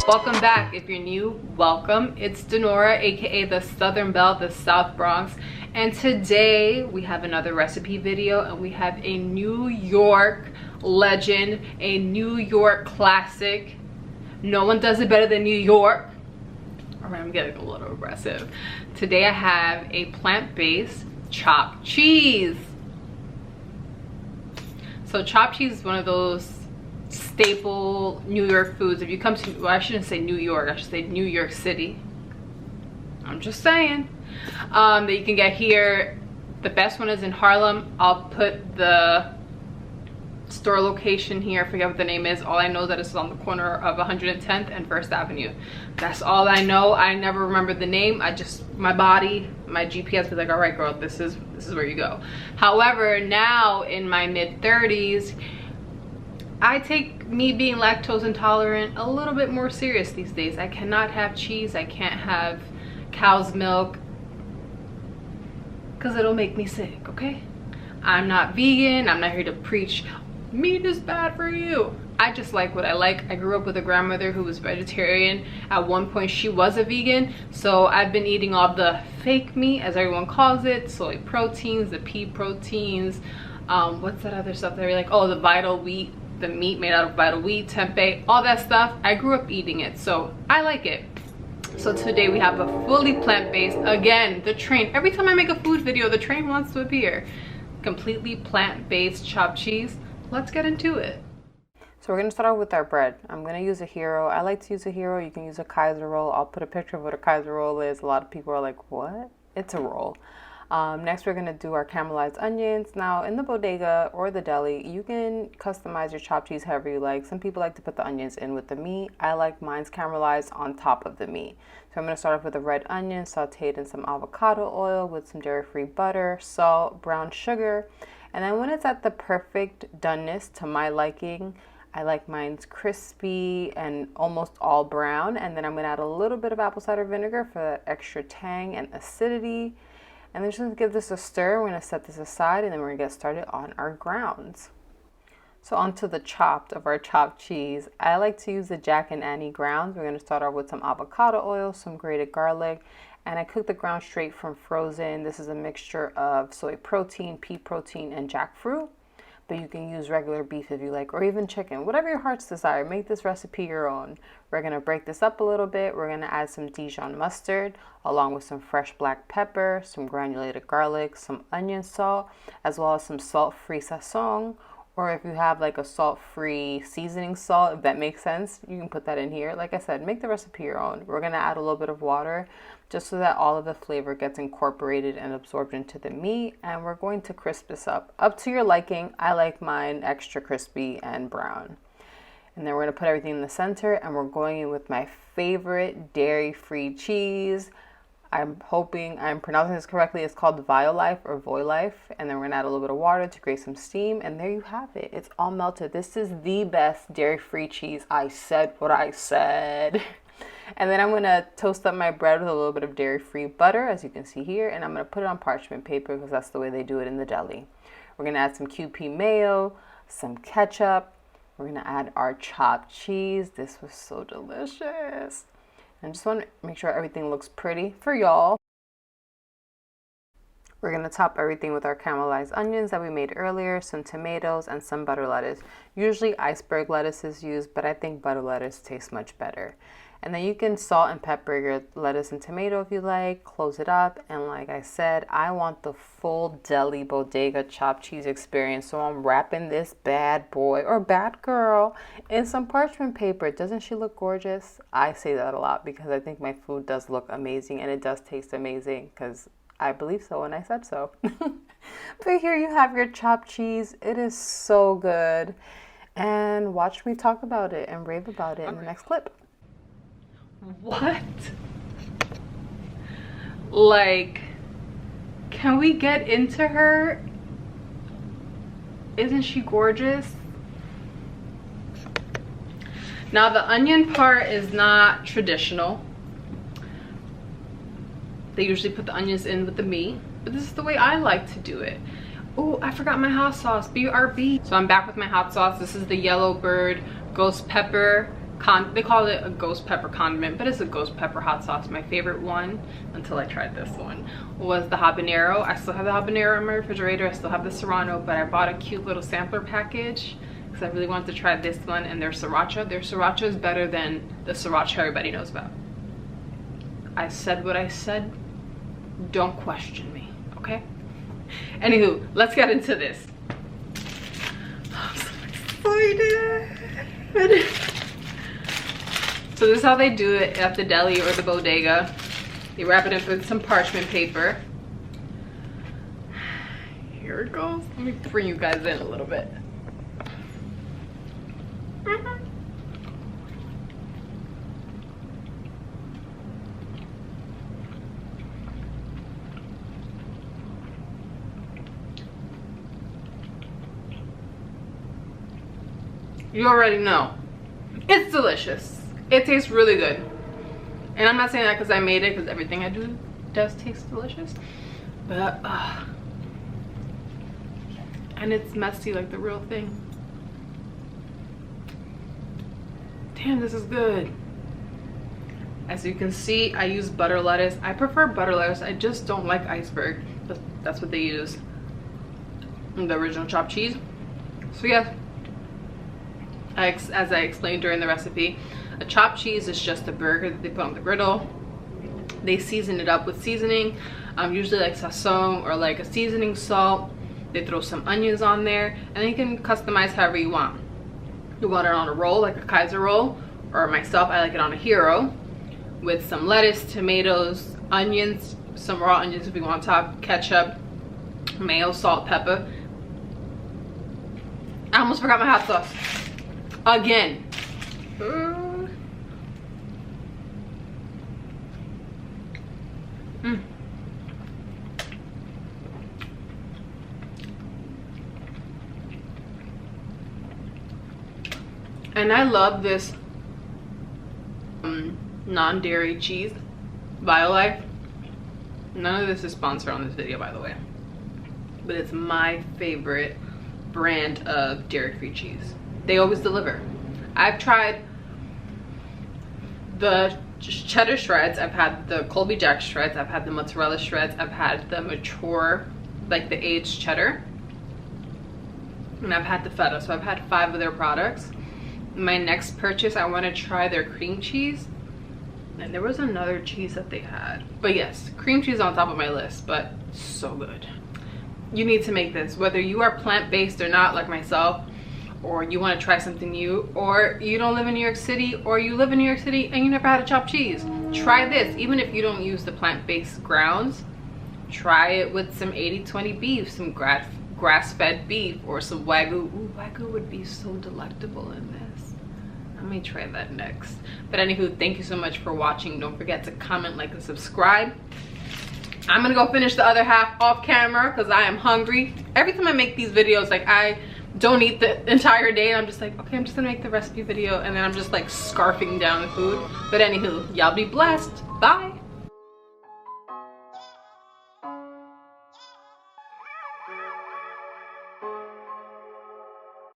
Welcome back. If you're new, welcome. It's Dinorah, aka the Southern Belle, the South Bronx, and today we have another recipe video, and we have a New York legend, a New York classic. No one does it better than New York. All right, I'm getting a little aggressive. Today I have a plant-based chopped cheese. So chopped cheese is one of those staple New York foods. If you come to, well, I shouldn't say New York, I should say New York City. I'm just saying. That you can get here. The best one is in Harlem. I'll put the store location here. I forget what the name is. All I know is that it's on the corner of 110th and 1st Avenue. That's all I know. I never remember the name. I just, my body, my GPS was like, all right girl, this is where you go. However, now in my mid-30s, I take me being lactose intolerant a little bit more serious these days. I cannot have cheese. I can't have cow's milk because it'll make me sick, okay? I'm not vegan. I'm not here to preach meat is bad for you. I just like what I like. I grew up with a grandmother who was vegetarian. At one point she was a vegan, so I've been eating all the fake meat, as everyone calls it, soy proteins, the pea proteins, what's that other stuff that we like? Oh, the vital wheat, the meat made out of vital wheat, tempeh, all that stuff. I grew up eating it, so I like it. So today we have a fully plant-based, again, the train. Every time I make a food video, the train wants to appear. Completely plant-based chopped cheese. Let's get into it. So we're gonna start out with our bread. I'm gonna use a hero. I like to use a hero. You can use a Kaiser roll. I'll put a picture of what a Kaiser roll is. A lot of people are like, what? It's a roll. Next we're gonna do our caramelized onions. Now in the bodega or the deli, you can customize your chopped cheese however you like. Some people like to put the onions in with the meat. I like mine's caramelized on top of the meat. So I'm gonna start off with a red onion sauteed in some avocado oil with some dairy-free butter, salt, brown sugar. And then when it's at the perfect doneness to my liking, I like mine's crispy and almost all brown. And then I'm gonna add a little bit of apple cider vinegar for that extra tang and acidity. And then just gonna give this a stir. We're gonna set this aside and then we're gonna get started on our grounds. So onto the chopped of our chopped cheese. I like to use the Jack and Annie grounds. We're gonna start off with some avocado oil, some grated garlic, and I cook the ground straight from frozen. This is a mixture of soy protein, pea protein, and jackfruit. But you can use regular beef if you like, or even chicken, whatever your heart's desire. Make this recipe your own. We're gonna break this up a little bit. We're gonna add some Dijon mustard, along with some fresh black pepper, some granulated garlic, some onion salt, as well as some salt-free sazon. Or if you have like a salt-free seasoning salt, if that makes sense, you can put that in here. Like I said, make the recipe your own. We're gonna add a little bit of water just so that all of the flavor gets incorporated and absorbed into the meat. And we're going to crisp this up to your liking. I like mine extra crispy and brown. And then we're gonna put everything in the center, and we're going in with my favorite dairy-free cheese. I'm hoping I'm pronouncing this correctly. It's called Violife or Violife. And then we're gonna add a little bit of water to create some steam. And there you have it. It's all melted. This is the best dairy-free cheese. I said what I said. And then I'm gonna toast up my bread with a little bit of dairy-free butter, as you can see here. And I'm gonna put it on parchment paper because that's the way they do it in the deli. We're gonna add some QP mayo, some ketchup. We're gonna add our chopped cheese. This was so delicious. I just want to make sure everything looks pretty for y'all. We're going to top everything with our caramelized onions that we made earlier, some tomatoes, and some butter lettuce. Usually iceberg lettuce is used, but I think butter lettuce tastes much better. And then you can salt and pepper your lettuce and tomato if you like, close it up. And like I said, I want the full deli bodega chopped cheese experience. So I'm wrapping this bad boy or bad girl in some parchment paper. Doesn't she look gorgeous? I say that a lot because I think my food does look amazing and it does taste amazing because I believe so and I said so. But here you have your chopped cheese. It is so good. And watch me talk about it and rave about it in the next clip. What? Like, can we get into her? Isn't she gorgeous? Now the onion part is not traditional. They usually put the onions in with the meat, but this is the way I like to do it. Oh, I forgot my hot sauce, BRB. So I'm back with my hot sauce. This is the Yellow Bird Ghost Pepper they call it a ghost pepper condiment, but it's a ghost pepper hot sauce. My favorite one, until I tried this one, was the habanero. I still have the habanero in my refrigerator. I still have the serrano, but I bought a cute little sampler package because I really wanted to try this one and their sriracha. Their sriracha is better than the sriracha everybody knows about. I said what I said. Don't question me, okay? Anywho, let's get into this. I'm so excited. So this is how they do it at the deli or the bodega. They wrap it in with some parchment paper. Here it goes. Let me bring you guys in a little bit. You already know. It's delicious. It tastes really good. And I'm not saying that because I made it, because everything I do does taste delicious. But, and it's messy like the real thing. Damn, this is good. As you can see, I use butter lettuce. I prefer butter lettuce. I just don't like iceberg. But that's what they use. The original chopped cheese. So yes, as I explained during the recipe, a chopped cheese is just a burger that they put on the griddle. They season it up with seasoning, usually like sazon or like a seasoning salt. They throw some onions on there, and then you can customize however you want. You want it on a roll, like a Kaiser roll, or myself, I like it on a hero with some lettuce, tomatoes, onions, some raw onions if you want on top, ketchup, mayo, salt, pepper. I almost forgot my hot sauce. Again. And I love this non-dairy cheese, Violife. None of this is sponsored on this video, by the way, but it's my favorite brand of dairy-free cheese. They always deliver. I've tried the cheddar shreds, I've had the Colby Jack shreds, I've had the mozzarella shreds, I've had the mature, like the aged cheddar, and I've had the feta. So I've had 5 of their products. My next purchase, I want to try their cream cheese, and there was another cheese that they had, but yes, cream cheese on top of my list. But so good. You need to make this, whether you are plant-based or not like myself, or you want to try something new, or you don't live in New York City, or you live in New York City and you never had a chopped cheese. Try this. Even if you don't use the plant-based grounds, try it with some 80-20 beef, some grass-fed beef, or some Wagyu. Ooh, Wagyu would be so delectable in this. I may try that next. But anywho, thank you so much for watching. Don't forget to comment, like, and subscribe. I'm gonna go finish the other half off camera because I am hungry. Every time I make these videos, like, I don't eat the entire day, and I'm just like, okay, I'm just gonna make the recipe video, and then I'm just like scarfing down the food. But anywho, y'all be blessed. Bye.